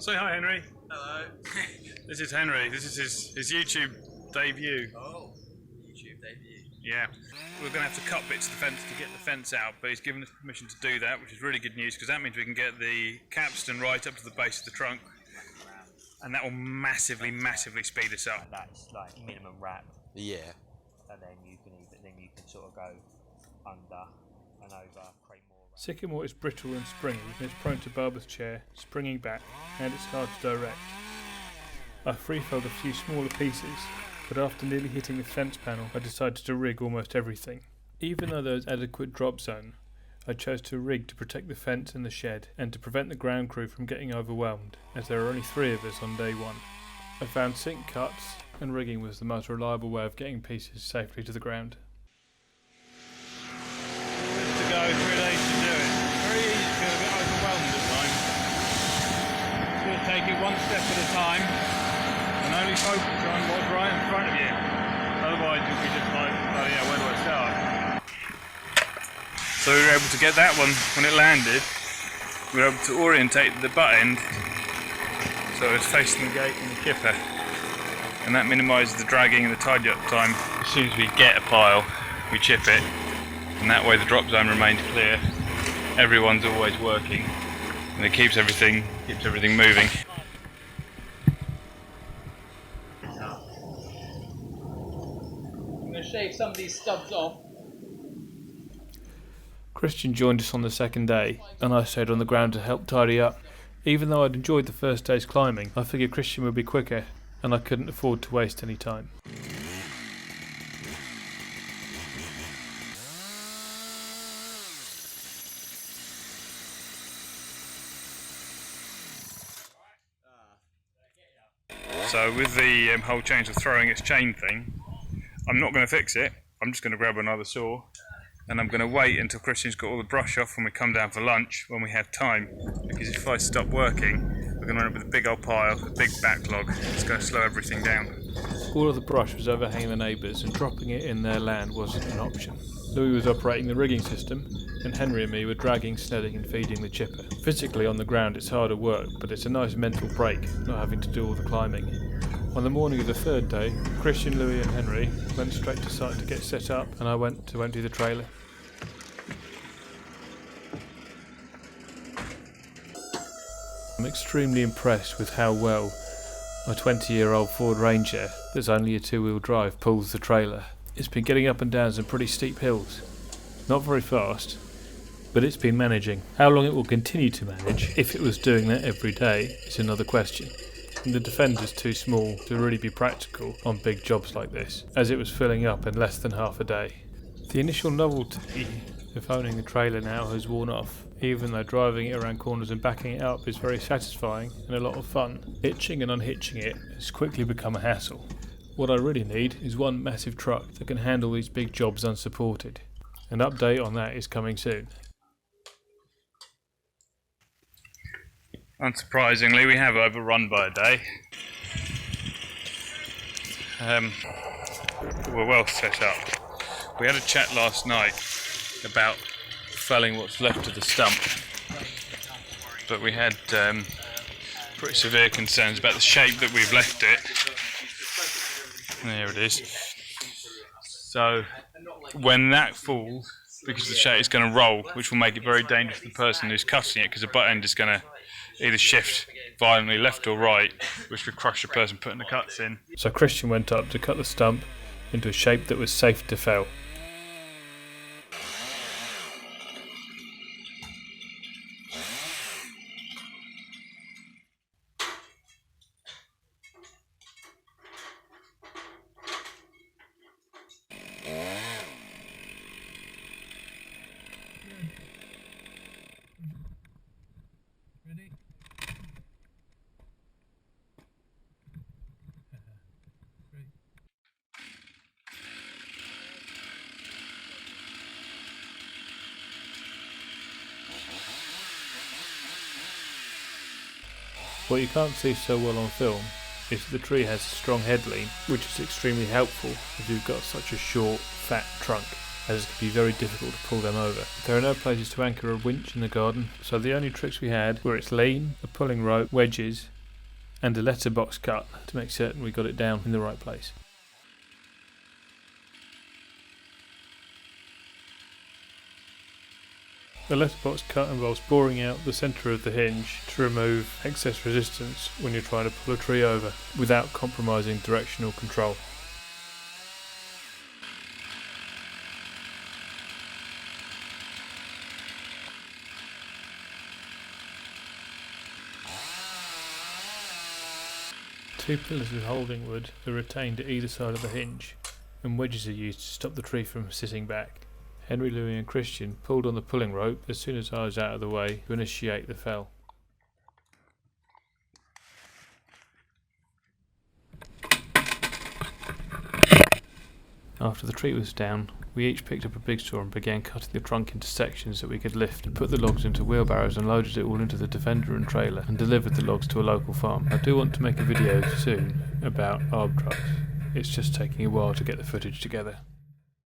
Say hi, Henry. Hello. This is Henry. This is his YouTube debut. Oh, YouTube debut. Yeah. We're going to have to cut bits of the fence to get the fence out, but he's given us permission to do that, which is really good news because that means we can get the capstan right up to the base of the trunk, and that will massively speed us up. That's like minimum wrap. Yeah. And then you can sort of go under and over, create more wrap. Sycamore is brittle and springy, and it's prone to bulbous chair, springing back, and it's hard to direct. I free-felled a few smaller pieces, but after nearly hitting the fence panel, I decided to rig almost everything. Even though there was adequate drop zone, I chose to rig to protect the fence and the shed, and to prevent the ground crew from getting overwhelmed, as there were only 3 of us on day 1. I found sink cuts, and rigging was the most reliable way of getting pieces safely to the ground. To go 3 days to do it. Very easy to feel a bit overwhelmed at times. Just take it one step at a time, and only focus on what's right in front of you. Otherwise you'll be just like, oh yeah, where do I start? So we were able to get that one when it landed. We were able to orientate the butt end so it's facing the gate and the kipper, and that minimises the dragging and the tidy up time. As soon as we get a pile, we chip it, and that way the drop zone remains clear. Everyone's always working, and it keeps everything moving. I'm going to shave some of these stubs off. Christian joined us on the second day, and I stayed on the ground to help tidy up. Even though I'd enjoyed the first day's climbing, I figured Christian would be quicker, and I couldn't afford to waste any time. So with the whole chainsaw throwing its chain thing, I'm not going to fix it. I'm just going to grab another saw, and I'm going to wait until Christian's got all the brush off when we come down for lunch, when we have time. Because if I stop working, we're going to end up with a big old pile, a big backlog. It's going to slow everything down. All of the brush was overhanging the neighbours, and dropping it in their land wasn't an option. Louis was operating the rigging system, and Henry and me were dragging, sledding and feeding the chipper. Physically on the ground it's harder work, but it's a nice mental break, not having to do all the climbing. On the morning of the third day, Christian, Louis and Henry went straight to site to get set up, and I went to empty the trailer. I'm extremely impressed with how well my 20-year-old Ford Ranger that's only a 2-wheel drive pulls the trailer. It's been getting up and down some pretty steep hills. Not very fast, but it's been managing. How long it will continue to manage, if it was doing that every day, is another question. And the Defender's too small to really be practical on big jobs like this, as it was filling up in less than half a day. The initial novelty of owning the trailer now has worn off, even though driving it around corners and backing it up is very satisfying and a lot of fun. Hitching and unhitching it has quickly become a hassle. What I really need is one massive truck that can handle these big jobs unsupported. An update on that is coming soon. Unsurprisingly, we have overrun by a day. We're well set up. We had a chat last night about felling what's left of the stump, but we had pretty severe concerns about the shape that we've left it. There it is. So when that falls, because the shape is going to roll, which will make it very dangerous for the person who's cutting it, because the butt end is going to either shift violently left or right, which could crush the person putting the cuts in. So Christian went up to cut the stump into a shape that was safe to fell. Ready? What you can't see so well on film is that the tree has a strong head lean, which is extremely helpful if you've got such a short, fat trunk. as it can be very difficult to pull them over. There are no places to anchor a winch in the garden, so the only tricks we had were its lean, a pulling rope, wedges, and a letterbox cut to make certain we got it down in the right place. The letterbox cut involves boring out the centre of the hinge to remove excess resistance when you're trying to pull a tree over without compromising directional control. Two pillars of holding wood are retained at either side of the hinge, and wedges are used to stop the tree from sitting back. Henry, Louis and Christian pulled on the pulling rope as soon as I was out of the way to initiate the fell. After the tree was down, we each picked up a big saw and began cutting the trunk into sections that we could lift, put the logs into wheelbarrows and loaded it all into the Defender and trailer and delivered the logs to a local farm. I do want to make a video soon about arb trucks. It's just taking a while to get the footage together.